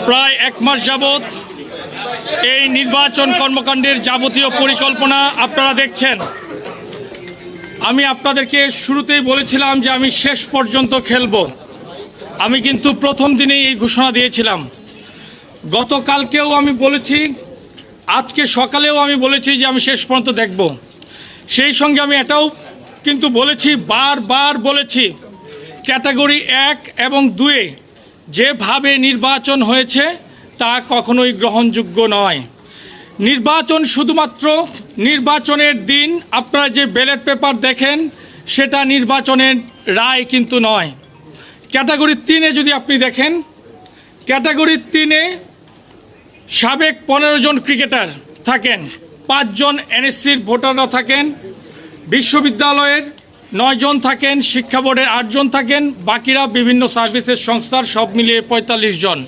প্রায় এক মাস যাবত এই নির্বাচন কর্মকাণ্ডের যাবতীয় পরিকল্পনা আপনারা দেখছেন। আমি আপনাদেরকে শুরুতেই বলেছিলাম যে আমি শেষ পর্যন্ত খেলব। আমি কিন্তু প্রথম দিনেই এই ঘোষণা দিয়েছিলাম। গতকালকেও আমি বলেছি, আজকে সকালেও আমি বলেছি যে আমি শেষ পর্যন্ত দেখব। সেই সঙ্গে আমি এটাও কিন্তু বলেছি, বারবার বলেছি, ক্যাটাগরি 1 এবং 2-এ যেভাবে নির্বাচন হয়েছে তা কখনোই গ্রহণযোগ্য নয়। নির্বাচন শুধুমাত্র নির্বাচনের দিন আপনারা যে ব্যালট পেপার দেখেন সেটা নির্বাচনের রায় কিন্তু নয়। ক্যাটাগরি 3-এ যদি আপনি দেখেন, ক্যাটাগরি 3-এ সাবেক 15 জন ক্রিকেটার থাকেন, 5 জন এনএসসির ভোটাররা থাকেন, বিশ্ববিদ্যালয়ের 9 জন থাকেন, শিক্ষা বোর্ডের 8 জন থাকেন, বাকিরা বিভিন্ন সার্ভিসের সংস্থার, সব মিলিয়ে 45 জন।